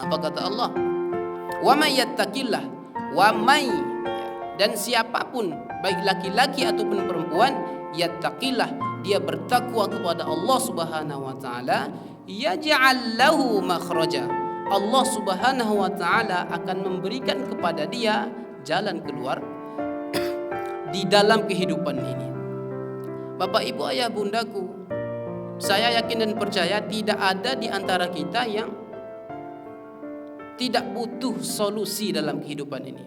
Apa kata Allah? Wa may yattaqillah, wa may, dan siapapun baik laki-laki ataupun perempuan, yattaqillah, dia bertakwa kepada Allah Subhanahu wa taala, yaj'al lahu makhraja, Allah Subhanahu wa taala akan memberikan kepada dia jalan keluar di dalam kehidupan ini. Bapak, Ibu, ayah, bundaku, saya yakin dan percaya tidak ada di antara kita yang tidak butuh solusi dalam kehidupan ini.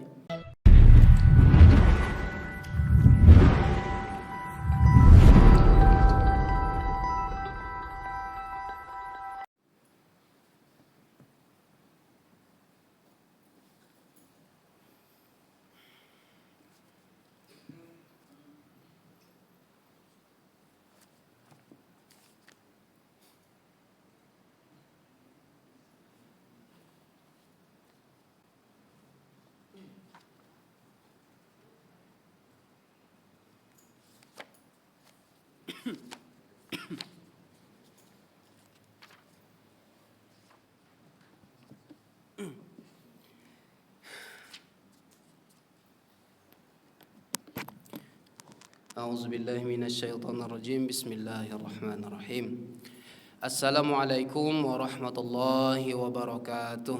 A'udzubillahi minasyaitonirrajim. Bismillahirrahmanirrahim. Assalamualaikum warahmatullahi wabarakatuh.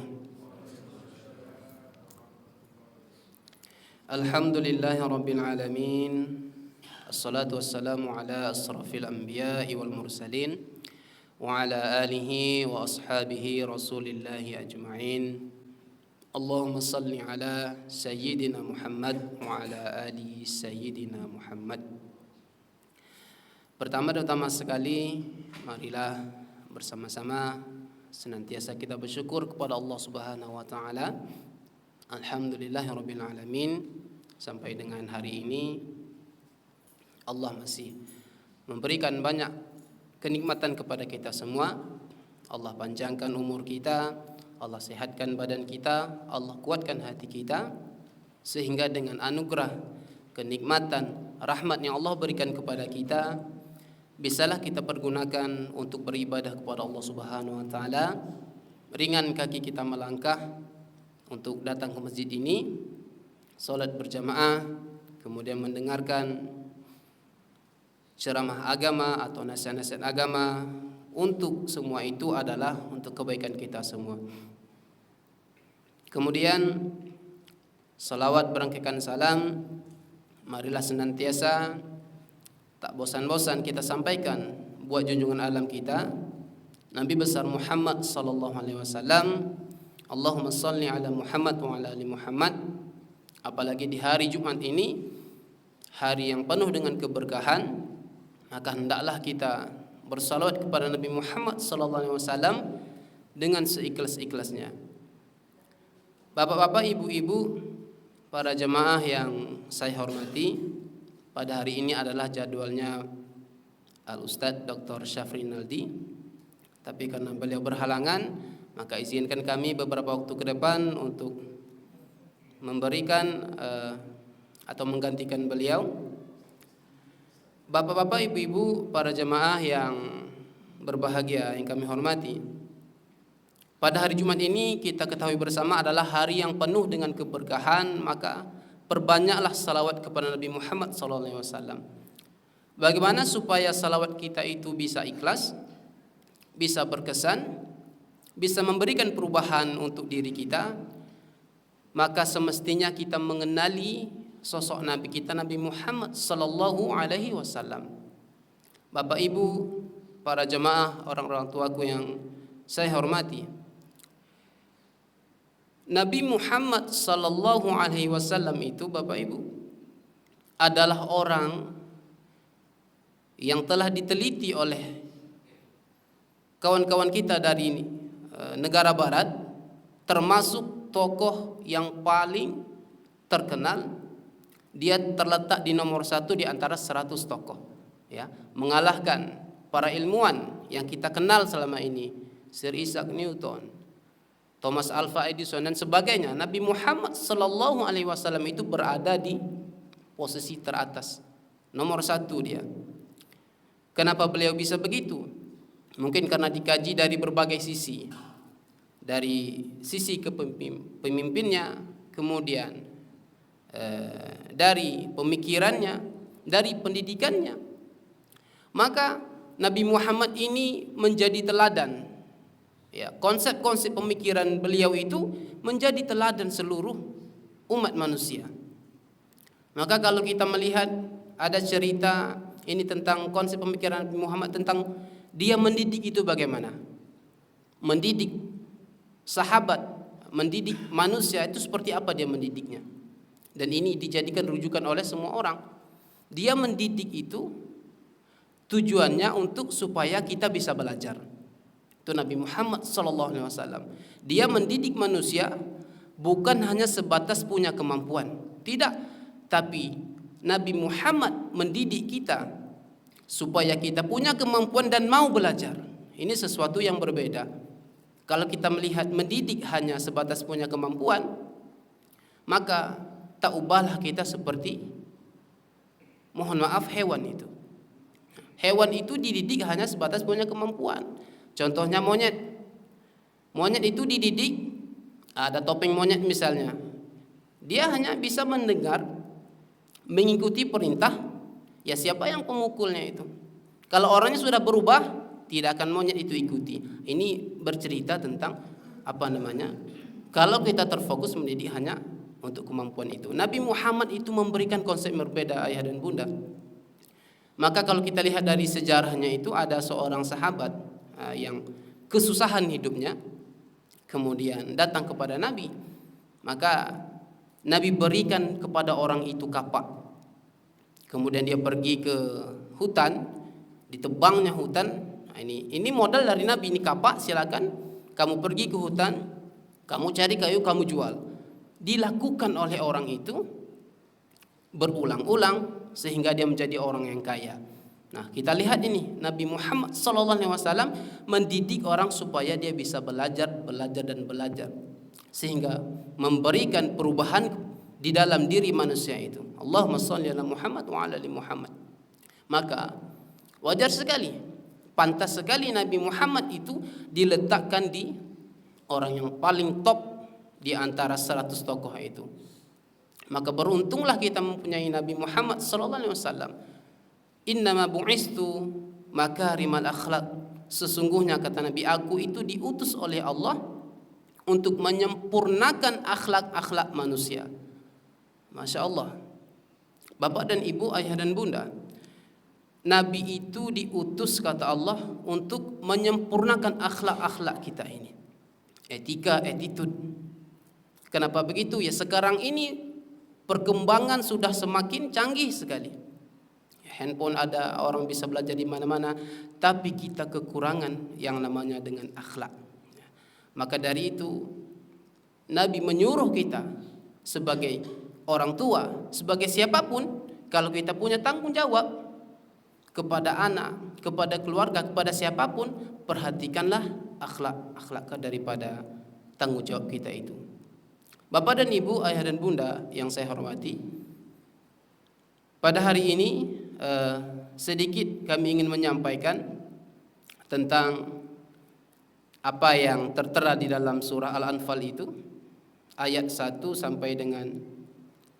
Alhamdulillahi rabbil alamin. Assalatu wassalamu ala asrafil anbiya'i wal mursalin wa ala alihi wa ashabihi rasulillahi ajma'in. Allahumma salli ala Sayyidina Muhammad wa ala ali Sayyidina Muhammad. Pertama sekali, marilah bersama-sama senantiasa kita bersyukur kepada Allah Subhanahu wa taala. Alhamdulillahirabbil alamin. Sampai dengan hari ini Allah masih memberikan banyak kenikmatan kepada kita semua. Allah panjangkan umur kita, Allah sehatkan badan kita, Allah kuatkan hati kita, sehingga dengan anugerah, kenikmatan, rahmat yang Allah berikan kepada kita, bisalah kita pergunakan untuk beribadah kepada Allah Subhanahu wa taala. Ringan kaki kita melangkah untuk datang ke masjid ini, salat berjamaah, kemudian mendengarkan ceramah agama atau nasihat-nasihat agama. Untuk semua itu adalah untuk kebaikan kita semua. Kemudian salawat berangkaikan salam, marilah senantiasa tak bosan-bosan kita sampaikan buat junjungan alam kita, Nabi besar Muhammad sallallahu alaihi wasallam. Allahumma shalli ala Muhammad wa ala ali Muhammad. Apalagi di hari Jumat ini, hari yang penuh dengan keberkahan, maka hendaklah kita bersalawat kepada Nabi Muhammad sallallahu alaihi wasallam dengan seikhlas-ikhlasnya. Bapak-bapak, ibu-ibu, para jemaah yang saya hormati, pada hari ini adalah jadwalnya Al-Ustadz Dr. Syafri Naldi. Tapi karena beliau berhalangan, maka izinkan kami beberapa waktu ke depan untuk memberikan atau menggantikan beliau. Bapak-bapak, ibu-ibu, para jemaah yang berbahagia yang kami hormati, pada hari Jumat ini kita ketahui bersama adalah hari yang penuh dengan keberkahan, maka perbanyaklah salawat kepada Nabi Muhammad SAW. Bagaimana supaya salawat kita itu bisa ikhlas, bisa berkesan, bisa memberikan perubahan untuk diri kita? Maka semestinya kita mengenali sosok Nabi kita, Nabi Muhammad sallallahu alaihi wasallam. Bapak, Ibu, para jemaah, orang-orang tuaku yang saya hormati, Nabi Muhammad sallallahu alaihi wasallam itu, Bapak Ibu, adalah orang yang telah diteliti oleh kawan-kawan kita dari negara barat, termasuk tokoh yang paling terkenal. Dia terletak di nomor 1 di antara 100 tokoh, ya, mengalahkan para ilmuwan yang kita kenal selama ini, Sir Isaac Newton, Thomas Alva Edison dan sebagainya. Nabi Muhammad sallallahu alaihi wasallam itu berada di posisi teratas, nomor 1 dia. Kenapa beliau bisa begitu? Mungkin karena dikaji dari berbagai sisi. dari sisi pemimpinnya, kemudian dari pemikirannya, dari pendidikannya. Maka Nabi Muhammad ini menjadi teladan. Ya, konsep-konsep pemikiran beliau itu menjadi teladan seluruh umat manusia. Maka kalau kita melihat ada cerita ini tentang konsep pemikiran Nabi Muhammad, tentang dia mendidik itu bagaimana? Mendidik sahabat, mendidik manusia itu seperti apa dia mendidiknya. Dan ini dijadikan rujukan oleh semua orang. Dia mendidik itu tujuannya untuk supaya kita bisa belajar. Itu Nabi Muhammad SAW. Dia mendidik manusia bukan hanya sebatas punya kemampuan, tidak, tapi Nabi Muhammad mendidik kita supaya kita punya kemampuan dan mau belajar. Ini sesuatu yang berbeda. Kalau kita melihat mendidik hanya sebatas punya kemampuan, maka tak ubahlah kita seperti, mohon maaf, hewan itu. Hewan itu dididik hanya sebatas punya kemampuan. Contohnya monyet. Monyet itu dididik, ada topeng monyet misalnya. Dia hanya bisa mendengar, mengikuti perintah. Ya siapa yang pemukulnya itu? Kalau orangnya sudah berubah, tidak akan monyet itu ikuti. Ini bercerita tentang kalau kita terfokus mendidik hanya untuk kemampuan itu. Nabi Muhammad itu memberikan konsep berbeda, ayah dan bunda. Maka kalau kita lihat dari sejarahnya itu, ada seorang sahabat yang kesusahan hidupnya, kemudian datang kepada Nabi. Maka Nabi berikan kepada orang itu kapak. Kemudian dia pergi ke hutan, ditebangnya hutan. Nah, ini modal dari Nabi, ini kapak, silakan kamu pergi ke hutan, kamu cari kayu, kamu jual. Dilakukan oleh orang itu berulang-ulang sehingga dia menjadi orang yang kaya. Nah, kita lihat ini Nabi Muhammad SAW mendidik orang supaya dia bisa belajar dan belajar, sehingga memberikan perubahan di dalam diri manusia itu. Allahumma shalli ala Muhammad wa ala ali Muhammad. Maka wajar sekali, pantas sekali Nabi Muhammad itu diletakkan di orang yang paling top di antara 100 tokoh itu. Maka beruntunglah kita mempunyai Nabi Muhammad SAW. Innama bu'istu makarimal akhlak. Sesungguhnya kata Nabi, aku itu diutus oleh Allah untuk menyempurnakan akhlak-akhlak manusia. Masya Allah. Bapak dan ibu, ayah dan bunda, Nabi itu diutus kata Allah untuk menyempurnakan akhlak-akhlak kita ini. Etika, attitude. Kenapa begitu? Ya sekarang ini perkembangan sudah semakin canggih sekali. Handphone ada, orang bisa belajar di mana-mana, tapi kita kekurangan yang namanya dengan akhlak. Maka dari itu Nabi menyuruh kita sebagai orang tua, sebagai siapapun, kalau kita punya tanggung jawab kepada anak, kepada keluarga, kepada siapapun, perhatikanlah akhlak daripada tanggung jawab kita itu. Bapak dan ibu, ayah dan bunda yang saya hormati, pada hari ini sedikit kami ingin menyampaikan tentang apa yang tertera di dalam surah Al-Anfal itu, ayat 1 sampai dengan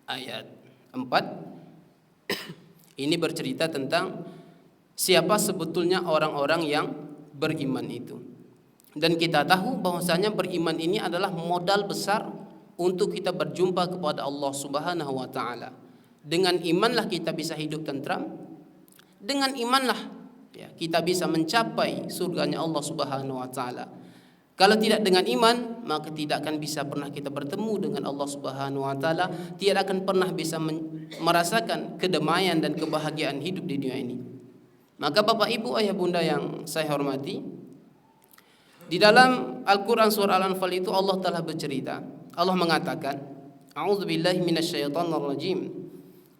ayat 4. Ini bercerita tentang siapa sebetulnya orang-orang yang beriman itu. Dan kita tahu bahwasanya beriman ini adalah modal besar untuk kita berjumpa kepada Allah Subhanahu wa taala. Dengan imanlah kita bisa hidup tentram. Dengan imanlah ya, kita bisa mencapai surganya Allah Subhanahu wa taala. Kalau tidak dengan iman, maka tidak akan bisa pernah kita bertemu dengan Allah Subhanahu wa taala, tidak akan pernah bisa merasakan kedamaian dan kebahagiaan hidup di dunia ini. Maka Bapak Ibu, ayah bunda yang saya hormati, di dalam Al-Qur'an surah Al-Anfal itu Allah telah bercerita. Allah mengatakan, A'udzubillahi minasyaitonirrajim.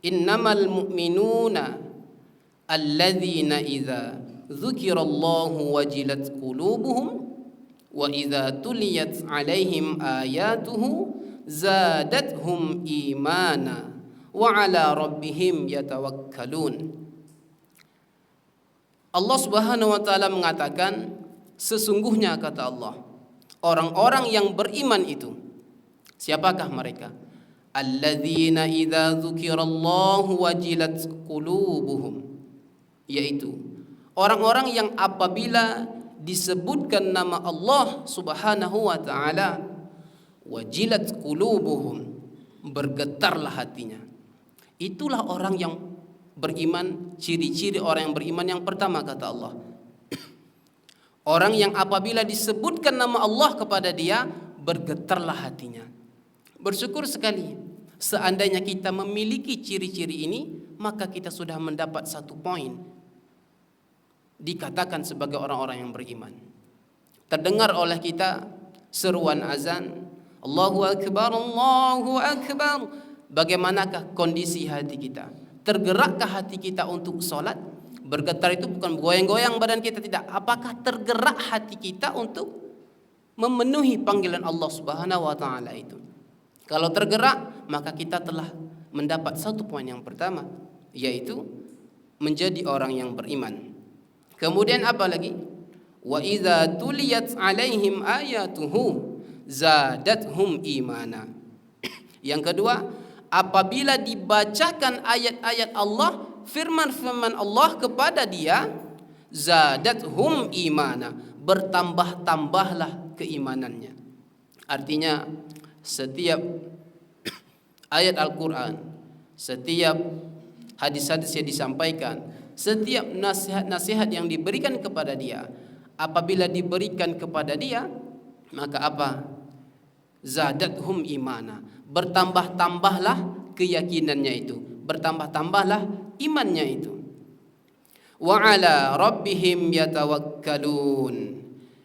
Innamal mu'minuna alladzina idza dzukirallahu wajilat qulubuhum wa idza tuliyat 'alaihim ayatuhu zadathum imana wa 'ala rabbihim yatawakkalun. Allah Subhanahu wa taala mengatakan, sesungguhnya kata Allah, orang-orang yang beriman itu. Siapakah mereka? Alladzina idza dzukirallahu wajilat qulubuhum, yaitu orang-orang yang apabila disebutkan nama Allah Subhanahu wa taala, wajilat qulubuhum, bergetarlah hatinya. Itulah orang yang beriman. Ciri-ciri orang yang beriman yang pertama kata Allah, orang yang apabila disebutkan nama Allah kepada dia, bergetarlah hatinya. Bersyukur sekali seandainya kita memiliki ciri-ciri ini, maka kita sudah mendapat satu poin, dikatakan sebagai orang-orang yang beriman. Terdengar oleh kita seruan azan, Allahu Akbar, Allahu Akbar. Bagaimanakah kondisi hati kita? Tergerakkah hati kita untuk solat? Bergetar itu bukan goyang-goyang badan kita, tidak. Apakah tergerak hati kita untuk memenuhi panggilan Allah Subhanahu wa taala itu? Kalau tergerak, maka kita telah mendapat satu poin yang pertama, yaitu menjadi orang yang beriman. Kemudian apa lagi? Wa idza tuliyat alaihim ayatuhu zadathum imana. Yang kedua, apabila dibacakan ayat-ayat Allah, firman-firman Allah kepada dia, zadathum imana, bertambah-tambahlah keimanannya. Artinya setiap ayat Al-Quran, setiap hadis-hadis yang disampaikan, setiap nasihat-nasihat yang diberikan kepada dia, apabila diberikan kepada dia, maka apa? Zadathum imana, bertambah-tambahlah keyakinannya itu, bertambah-tambahlah imannya itu. Wa ala rabbihim yatawakkalun.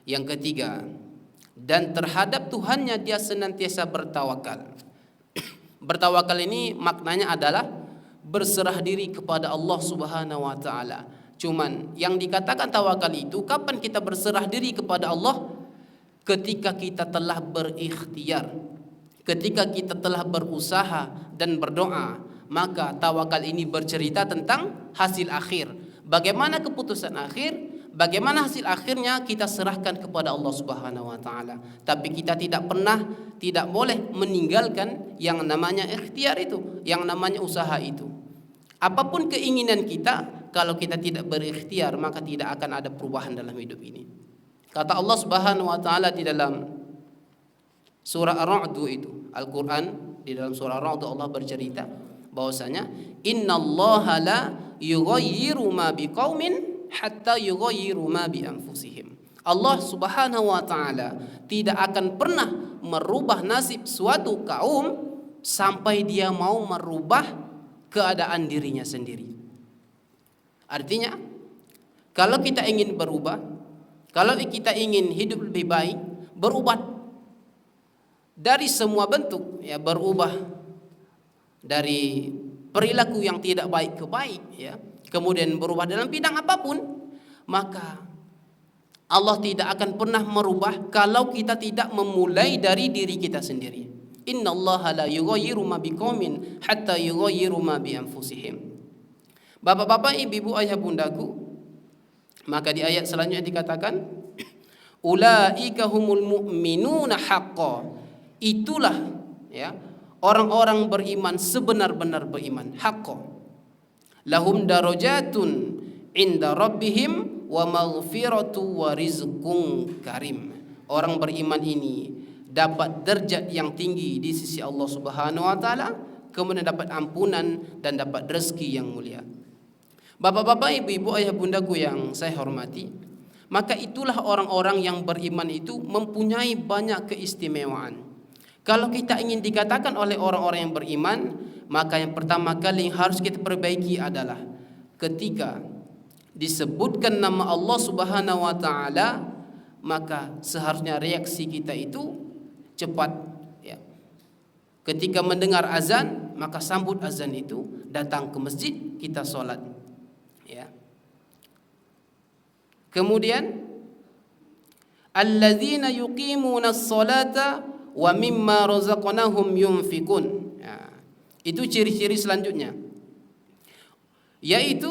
Yang ketiga, dan terhadap Tuhannya dia senantiasa bertawakal. Bertawakal ini maknanya adalah berserah diri kepada Allah Subhanahu wa taala. Cuman yang dikatakan tawakal itu, kapan kita berserah diri kepada Allah? Ketika kita telah berikhtiar, ketika kita telah berusaha dan berdoa, maka tawakal ini bercerita tentang hasil akhir. Bagaimana keputusan akhir? Bagaimana hasil akhirnya kita serahkan kepada Allah Subhanahu wa taala. Tapi kita tidak boleh meninggalkan yang namanya ikhtiar itu, yang namanya usaha itu. Apapun keinginan kita, kalau kita tidak berikhtiar, maka tidak akan ada perubahan dalam hidup ini. Kata Allah Subhanahu wa taala di dalam surah Ar-Ra'd itu, Al-Qur'an, di dalam surah Ar-Ra'd Allah bercerita bahwasanya innallaha la yughayyiru ma biqaumin hatta yughayyiru ma bi anfusihim. Allah Subhanahu wa taala tidak akan pernah merubah nasib suatu kaum sampai dia mau merubah keadaan dirinya sendiri. Artinya, kalau kita ingin berubah, kalau kita ingin hidup lebih baik, berubah dari semua bentuk, ya, berubah dari perilaku yang tidak baik ke baik, ya, kemudian berubah dalam bidang apapun, maka Allah tidak akan pernah merubah kalau kita tidak memulai dari diri kita sendiri. Innallaha la yughayyiru ma biqaumin hatta yughayyiru ma bi anfusihim. Bapak-bapak, ibu-ibu, ayah bundaku, maka di ayat selanjutnya dikatakan ulaika humul mu'minuna haqqan. Itulah, ya, orang-orang beriman sebenar-benar beriman, haqqan. Lahum darajatun inda rabbihim wa maghfiratu wa rizqun karim. Orang beriman ini dapat derajat yang tinggi di sisi Allah Subhanahu wa taala, kemudian dapat ampunan dan dapat rezeki yang mulia. Bapak-bapak, ibu-ibu, ayah bundaku yang saya hormati, maka itulah orang-orang yang beriman itu mempunyai banyak keistimewaan. Kalau kita ingin dikatakan oleh orang-orang yang beriman, maka yang pertama kali yang harus kita perbaiki adalah ketika disebutkan nama Allah Subhanahu wa taala, maka seharusnya reaksi kita itu cepat, ya. Ketika mendengar azan, maka sambut azan itu, datang ke masjid, kita sholat, ya. Kemudian alladzina yuqimuna as-salata wa mimma razaqnahum yunfikun, ya. Itu ciri-ciri selanjutnya, yaitu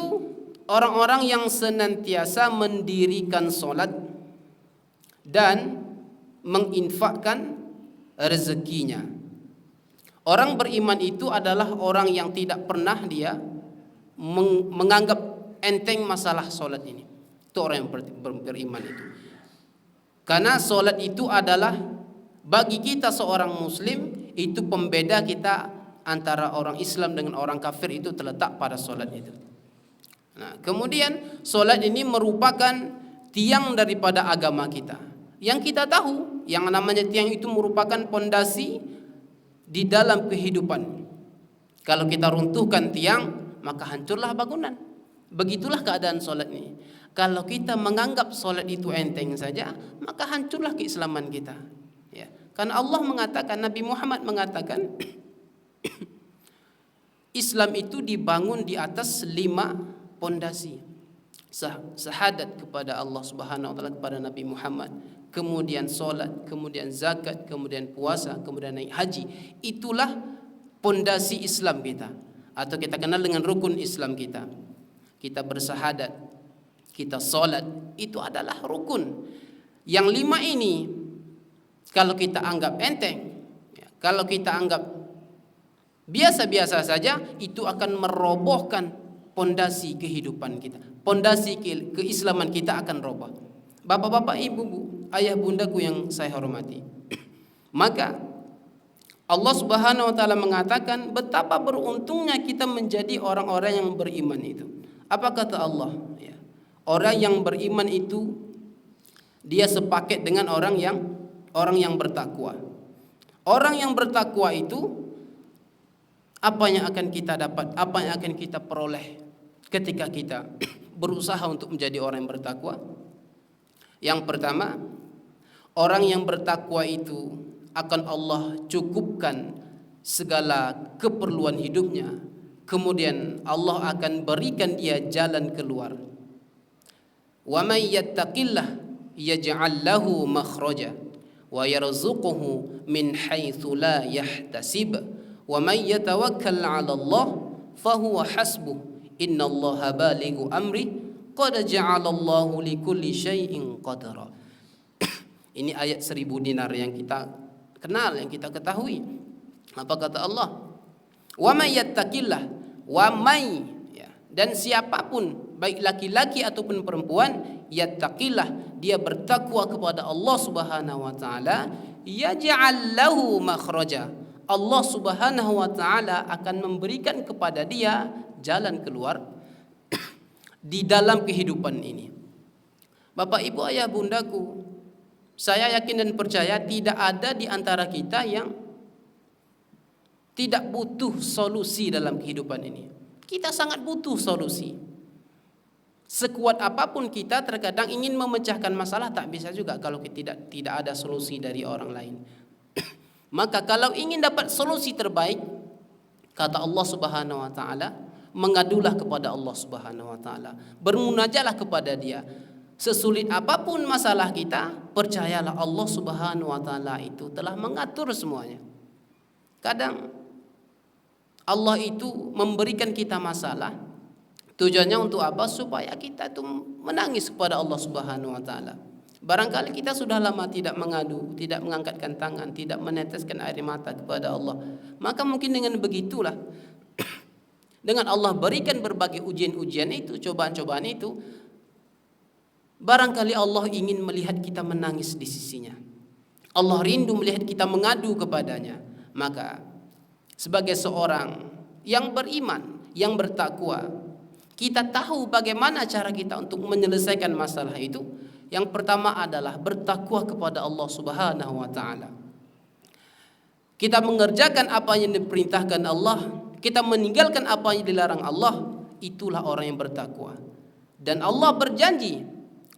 orang-orang yang senantiasa mendirikan solat dan menginfakkan rezekinya. Orang beriman itu adalah orang yang tidak pernah dia menganggap enteng masalah solat ini. Itu orang yang beriman itu. Karena solat itu adalah bagi kita seorang muslim, itu pembeda kita antara orang Islam dengan orang kafir itu terletak pada solat itu. Nah, kemudian solat ini merupakan tiang daripada agama kita. Yang kita tahu, yang namanya tiang itu merupakan pondasi di dalam kehidupan. Kalau kita runtuhkan tiang, maka hancurlah bangunan. Begitulah keadaan solat ini. Kalau kita menganggap solat itu enteng saja, maka hancurlah keislaman kita. Ya. Karena Allah mengatakan, Nabi Muhammad mengatakan, Islam itu dibangun di atas 5 pondasi. Syahadat kepada Allah Subhanahu wa taala, kepada Nabi Muhammad, kemudian solat, kemudian zakat, kemudian puasa, kemudian naik haji. Itulah pondasi Islam kita, atau kita kenal dengan rukun Islam kita. Kita bersyahadat, kita solat, itu adalah rukun. Yang 5 ini kalau kita anggap enteng, kalau kita anggap biasa-biasa saja, itu akan merobohkan pondasi kehidupan kita. Pondasi keislaman kita akan roboh. Bapak-bapak, ibu-ibu, ayah bundaku yang saya hormati. Maka Allah Subhanahu wa taala mengatakan betapa beruntungnya kita menjadi orang-orang yang beriman itu. Apa kata Allah? Ya. Orang yang beriman itu dia sepaket dengan orang yang bertakwa. Orang yang bertakwa itu apa yang akan kita dapat? Apa yang akan kita peroleh ketika kita berusaha untuk menjadi orang yang bertakwa? Yang pertama, orang yang bertakwa itu akan Allah cukupkan segala keperluan hidupnya. Kemudian Allah akan berikan dia jalan keluar. Wa may yattaqillah yaj'al lahu makhraja wa yarzuquhu min haitsu la yahtasib. Wa may yatawakkal 'ala Allah fahuwa hasbuh. Innallaha balighu amri qad ja'alallahu likulli syai'in qadara. Ini ayat 1000 dinar yang kita kenal, yang kita ketahui. Apa kata Allah? Wa may yattaqillah, wa may, ya, dan siapapun baik laki-laki ataupun perempuan, yattaqillah, dia bertakwa kepada Allah Subhanahu wa taala, yaj'al lahu makhraja. Allah Subhanahu wa taala akan memberikan kepada dia jalan keluar di dalam kehidupan ini. Bapak, ibu, ayah, bundaku, saya yakin dan percaya tidak ada di antara kita yang tidak butuh solusi dalam kehidupan ini. Kita sangat butuh solusi. Sekuat apapun kita terkadang ingin memecahkan masalah, tak bisa juga kalau tidak ada solusi dari orang lain. Maka kalau ingin dapat solusi terbaik, kata Allah Subhanahu wa taala, mengadulah kepada Allah Subhanahu wa taala, bermunajalah kepada Dia. Sesulit apapun masalah kita, percayalah Allah Subhanahu wa taala itu telah mengatur semuanya. Kadang Allah itu memberikan kita masalah, tujuannya untuk apa? Supaya kita itu menangis kepada Allah Subhanahu wa taala. Barangkali kita sudah lama tidak mengadu, tidak mengangkatkan tangan, tidak meneteskan air mata kepada Allah. Maka mungkin dengan begitulah, dengan Allah berikan berbagai ujian-ujian itu, cobaan-cobaan itu, barangkali Allah ingin melihat kita menangis di sisinya. Allah rindu melihat kita mengadu kepadanya. Maka sebagai seorang yang beriman, yang bertakwa, kita tahu bagaimana cara kita untuk menyelesaikan masalah itu. Yang pertama adalah bertakwa kepada Allah Subhanahu wa taala. Kita mengerjakan apa yang diperintahkan Allah, kita meninggalkan apa yang dilarang Allah, itulah orang yang bertakwa. Dan Allah berjanji,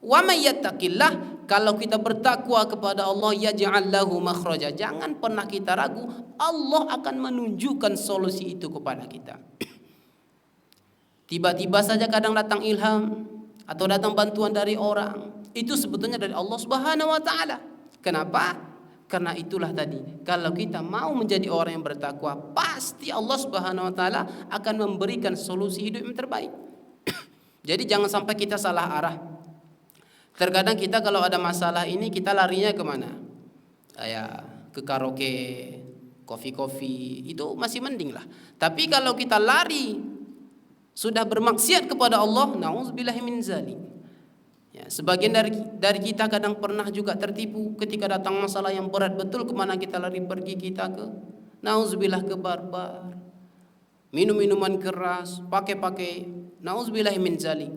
wa may yattaqillah, kalau kita bertakwa kepada Allah, yaj'al lahu makhraja, jangan pernah kita ragu, Allah akan menunjukkan solusi itu kepada kita. Tiba-tiba saja kadang datang ilham atau datang bantuan dari orang, itu sebetulnya dari Allah Subhanahu wa taala. Kenapa? Karena itulah tadi, kalau kita mau menjadi orang yang bertakwa, pasti Allah Subhanahu wa taala akan memberikan solusi hidup yang terbaik. Jadi jangan sampai kita salah arah. Terkadang kita kalau ada masalah ini, kita larinya kemana? Ya, ke karaoke, kopi-kopi, itu masih mending lah. Tapi kalau kita lari sudah bermaksiat kepada Allah, nauzubillahi min zalik. Ya, sebagian dari kita kadang pernah juga tertipu ketika datang masalah yang berat betul, kemana kita lari, pergi kita ke nauzubillah, ke barbar, minum minuman keras, pakai nauzubillahi min zalik.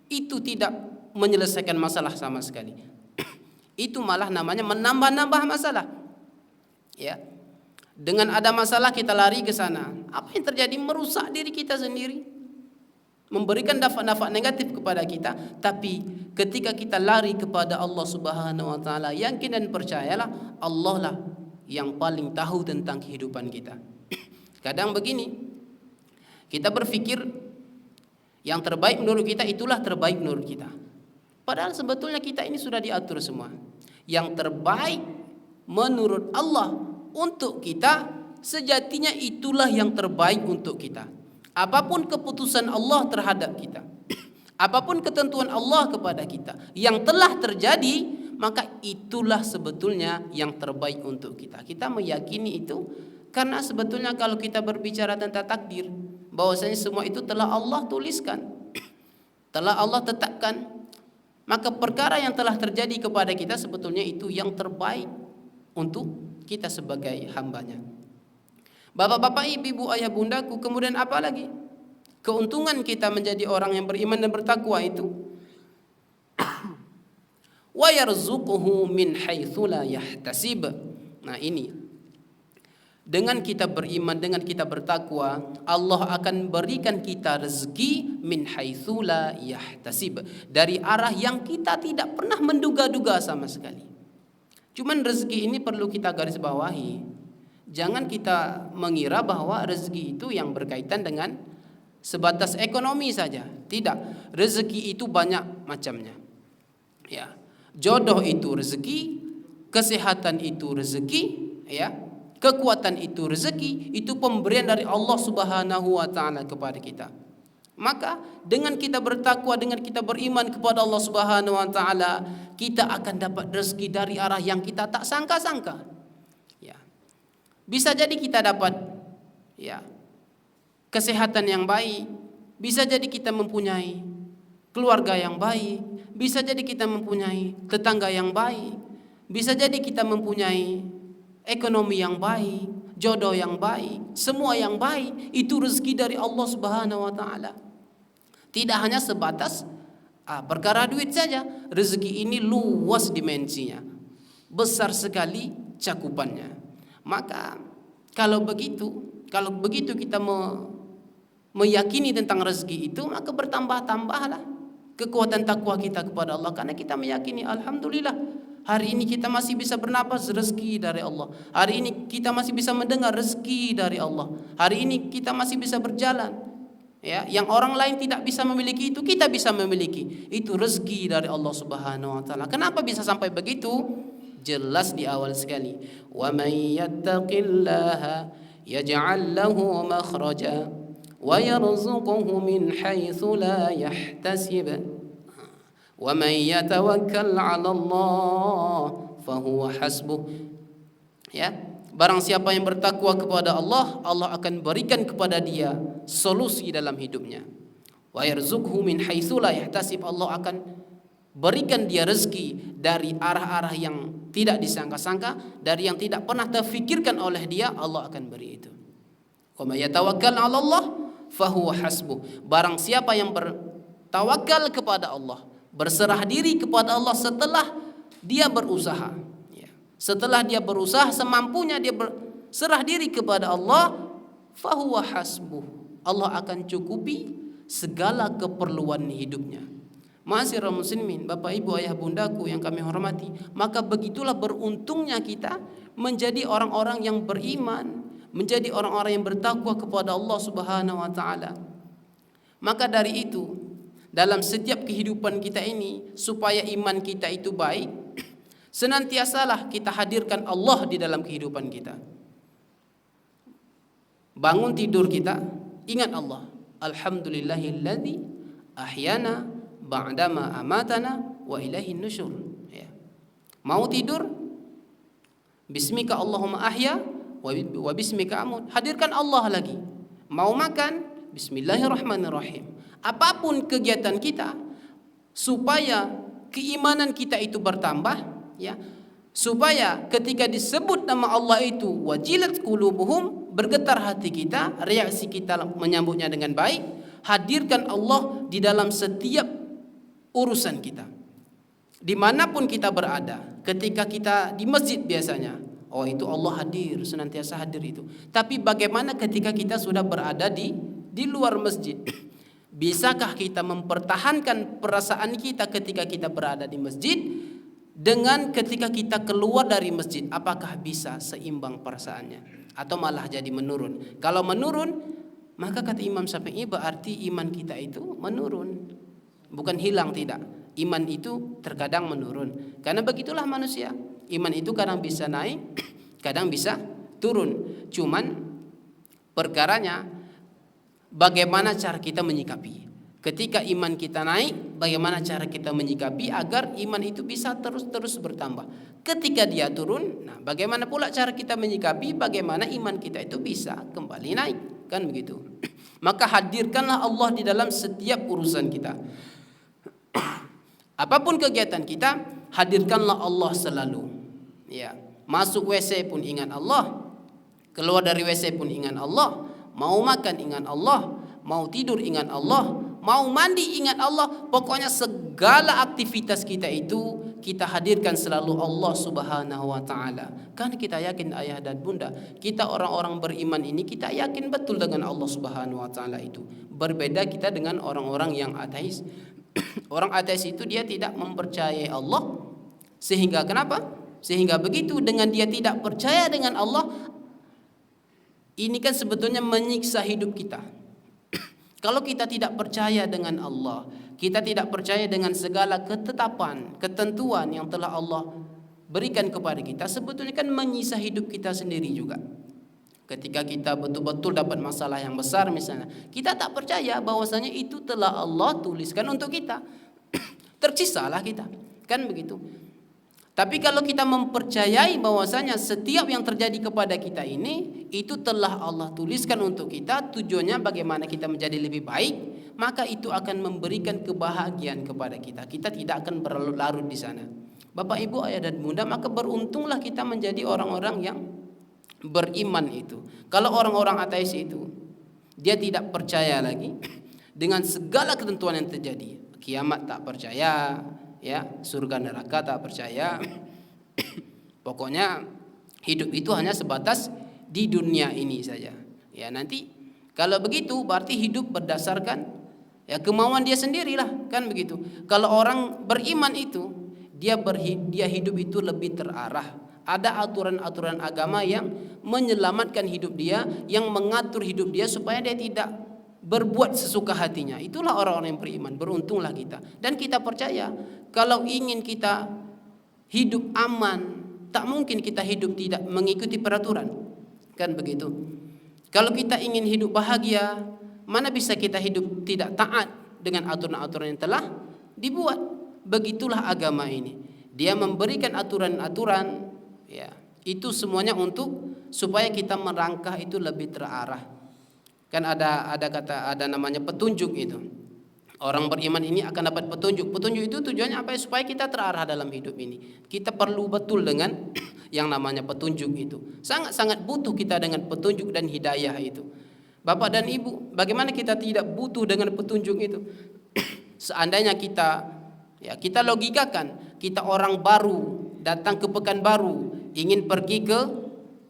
Itu tidak menyelesaikan masalah sama sekali. Itu malah namanya menambah-nambah masalah. Ya. Dengan ada masalah kita lari ke sana. Apa yang terjadi? Merusak diri kita sendiri. Memberikan dampak-dampak negatif kepada kita. Tapi ketika kita lari kepada Allah Subhanahu wa taala, yakin dan percayalah Allah lah yang paling tahu tentang kehidupan kita. Kadang begini, kita berpikir yang terbaik menurut kita itulah terbaik menurut kita. Padahal sebetulnya kita ini sudah diatur semua. Yang terbaik menurut Allah untuk kita, sejatinya itulah yang terbaik untuk kita. Apapun keputusan Allah terhadap kita, apapun ketentuan Allah kepada kita yang telah terjadi, maka itulah sebetulnya yang terbaik untuk kita. Kita meyakini itu karena sebetulnya kalau kita berbicara tentang takdir, bahwasanya semua itu telah Allah tuliskan, telah Allah tetapkan. Maka perkara yang telah terjadi kepada kita sebetulnya itu yang terbaik untuk kita sebagai hambanya. Bapak-bapak, ibu, ayah, bundaku, kemudian apa lagi? Keuntungan kita menjadi orang yang beriman dan bertakwa itu. Wa yarzuquhu min haitsu la yahtasib. Nah, ini. Dengan kita beriman, dengan kita bertakwa, Allah akan berikan kita rezeki min haitsu la yahtasib, dari arah yang kita tidak pernah menduga-duga sama sekali. Cuman rezeki ini perlu kita garis bawahi. Jangan kita mengira bahwa rezeki itu yang berkaitan dengan sebatas ekonomi saja. Tidak, rezeki itu banyak macamnya. Ya, jodoh itu rezeki, kesehatan itu rezeki, ya. Kekuatan itu rezeki, itu pemberian dari Allah Subhanahu wa taala kepada kita. Maka dengan kita bertakwa, dengan kita beriman kepada Allah Subhanahu wa taala, kita akan dapat rezeki dari arah yang kita tak sangka-sangka. Ya. Bisa jadi kita dapat ya kesehatan yang baik, bisa jadi kita mempunyai keluarga yang baik, bisa jadi kita mempunyai tetangga yang baik, bisa jadi kita mempunyai ekonomi yang baik, jodoh yang baik, semua yang baik, itu rezeki dari Allah Subhanahu wa taala. Tidak hanya sebatas perkara duit saja. Rezeki ini luas dimensinya, besar sekali cakupannya. Maka kalau begitu kita meyakini tentang rezeki itu, maka bertambah-tambahlah kekuatan takwa kita kepada Allah, karena kita meyakini alhamdulillah hari ini kita masih bisa bernapas, rezeki dari Allah. Hari ini kita masih bisa mendengar, rezeki dari Allah. Hari ini kita masih bisa berjalan. Ya, yang orang lain tidak bisa memiliki itu, kita bisa memiliki. Itu rezeki dari Allah Subhanahu wa taala. Kenapa bisa sampai begitu? Jelas di awal sekali. Wa may yattaqillaha yaj'al lahu makhraja wa yarzuquhu min haitsu la yahtasib. Wa may yatawakkal 'ala Allah fahuwa hasbuh. Ya, barang siapa yang bertakwa kepada Allah, Allah akan berikan kepada dia solusi dalam hidupnya. Wa yarzuqhu min haitsu la yahtasib. Allah akan berikan dia rezeki dari arah-arah yang tidak disangka-sangka, dari yang tidak pernah terfikirkan oleh dia, Allah akan beri itu. Wa may yatawakkal 'ala Allah fahuwa hasbuh. Barang siapa yang bertawakal kepada Allah, berserah diri kepada Allah setelah dia berusaha, ya. Setelah dia berusaha semampunya, dia berserah diri kepada Allah, fahuwa hasbuh. Allah akan cukupi segala keperluan hidupnya. Ma'asyiral muslimin, Bapak Ibu ayah bundaku yang kami hormati, maka begitulah beruntungnya kita menjadi orang-orang yang beriman, menjadi orang-orang yang bertakwa kepada Allah Subhanahu wa taala. Maka dari itu, dalam setiap kehidupan kita ini, supaya iman kita itu baik, senantiasalah kita hadirkan Allah di dalam kehidupan kita. Bangun tidur kita, ingat Allah. Alhamdulillahilladzi ahyana ba'dama amatana wa ilaihin nusyur. Ya. Mau tidur, Bismika Allahumma ahya wa bismika amut. Hadirkan Allah lagi. Mau makan, bismillahirrahmanirrahim. Apapun kegiatan kita supaya keimanan kita itu bertambah, ya. Supaya ketika disebut nama Allah itu wajilat qulubuhum, bergetar hati kita, reaksi kita menyambutnya dengan baik. Hadirkan Allah di dalam setiap urusan kita. Dimanapun kita berada, ketika kita di masjid biasanya, oh itu Allah hadir, senantiasa hadir itu. Tapi bagaimana ketika kita sudah berada di luar masjid? Bisakah kita mempertahankan perasaan kita ketika kita berada di masjid dengan ketika kita keluar dari masjid? Apakah bisa seimbang perasaannya atau malah jadi menurun? Kalau menurun, maka kata Imam Syafi'i berarti iman kita itu menurun. Bukan hilang, tidak. Iman itu terkadang menurun. Karena begitulah manusia. Iman itu kadang bisa naik, kadang bisa turun. Cuman perkaranya bagaimana cara kita menyikapi. Ketika iman kita naik, bagaimana cara kita menyikapi agar iman itu bisa terus-terus bertambah. Ketika dia turun, nah bagaimana pula cara kita menyikapi, bagaimana iman kita itu bisa kembali naik. Kan begitu. Maka hadirkanlah Allah di dalam setiap urusan kita. Apapun kegiatan kita, hadirkanlah Allah selalu. Ya, masuk WC pun ingat Allah, keluar dari WC pun ingat Allah, mau makan ingat Allah, mau tidur ingat Allah, mau mandi ingat Allah. Pokoknya segala aktivitas kita itu kita hadirkan selalu Allah Subhanahu wa taala. Kan kita yakin ayah dan bunda, kita orang-orang beriman ini kita yakin betul dengan Allah Subhanahu wa taala itu. Berbeda kita dengan orang-orang yang ateis. Orang ateis itu dia tidak mempercayai Allah. Sehingga kenapa? Sehingga begitu dengan dia tidak percaya dengan Allah, ini kan sebetulnya menyiksa hidup kita. Kalau kita tidak percaya dengan Allah, kita tidak percaya dengan segala ketetapan, ketentuan yang telah Allah berikan kepada kita, sebetulnya kan menyiksa hidup kita sendiri juga. Ketika kita betul-betul dapat masalah yang besar misalnya, kita tak percaya bahwasanya itu telah Allah tuliskan untuk kita. Tersisalah kita, kan begitu. Tapi kalau kita mempercayai bahwasanya setiap yang terjadi kepada kita ini itu telah Allah tuliskan untuk kita, tujuannya bagaimana kita menjadi lebih baik, maka itu akan memberikan kebahagiaan kepada kita. Kita tidak akan berlarut di sana. Bapak, Ibu, ayah dan bunda, maka beruntunglah kita menjadi orang-orang yang beriman itu. Kalau orang-orang ateis itu dia tidak percaya lagi dengan segala ketentuan yang terjadi. Kiamat tak percaya, ya, surga neraka tak percaya. Pokoknya hidup itu hanya sebatas di dunia ini saja. Ya, nanti kalau begitu berarti hidup berdasarkan ya kemauan dia sendirilah, kan begitu. Kalau orang beriman itu dia hidup itu lebih terarah. Ada aturan-aturan agama yang menyelamatkan hidup dia, yang mengatur hidup dia supaya dia tidak berbuat sesuka hatinya. Itulah orang-orang yang beriman. Beruntunglah kita. Dan kita percaya kalau ingin kita hidup aman, tak mungkin kita hidup tidak mengikuti peraturan. Kan begitu. Kalau kita ingin hidup bahagia, mana bisa kita hidup tidak taat dengan aturan-aturan yang telah dibuat. Begitulah agama ini. Dia memberikan aturan-aturan, ya, itu semuanya untuk supaya kita merangkah itu lebih terarah. Kan ada namanya petunjuk itu. Orang beriman ini akan dapat petunjuk. Petunjuk itu tujuannya apa? Supaya kita terarah dalam hidup ini. Kita perlu betul dengan yang namanya petunjuk itu. Sangat-sangat butuh kita dengan petunjuk dan hidayah itu. Bapak dan Ibu, bagaimana kita tidak butuh dengan petunjuk itu? Seandainya kita logikakan, kita orang baru datang ke Pekanbaru, ingin pergi ke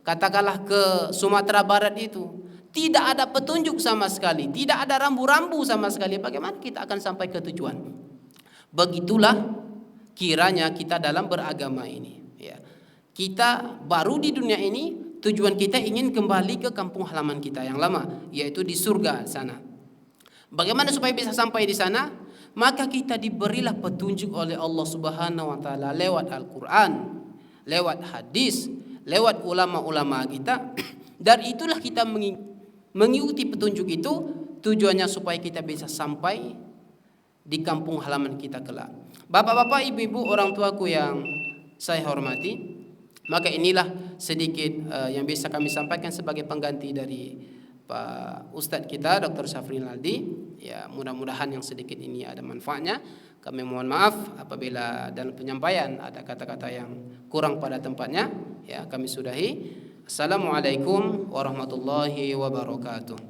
katakanlah ke Sumatera Barat itu, tidak ada petunjuk sama sekali, tidak ada rambu-rambu sama sekali, bagaimana kita akan sampai ke tujuan? Begitulah kiranya kita dalam beragama ini, ya. Kita baru di dunia ini, tujuan kita ingin kembali ke kampung halaman kita yang lama, yaitu di surga sana. Bagaimana supaya bisa sampai di sana? Maka kita diberilah petunjuk oleh Allah Subhanahu wa taala lewat Al-Qur'an, lewat hadis, lewat ulama-ulama kita. Dan itulah kita mengikuti petunjuk itu, tujuannya supaya kita bisa sampai di kampung halaman kita kelak. Bapak-bapak, ibu-ibu, orang tuaku yang saya hormati, Maka inilah sedikit yang bisa kami sampaikan sebagai pengganti dari Pak Ustadz kita Dr. Syafrin Aldi. Ya, mudah-mudahan yang sedikit ini ada manfaatnya. Kami mohon maaf apabila dalam penyampaian ada kata-kata yang kurang pada tempatnya. Ya, kami sudahi. Assalamualaikum warahmatullahi wabarakatuh.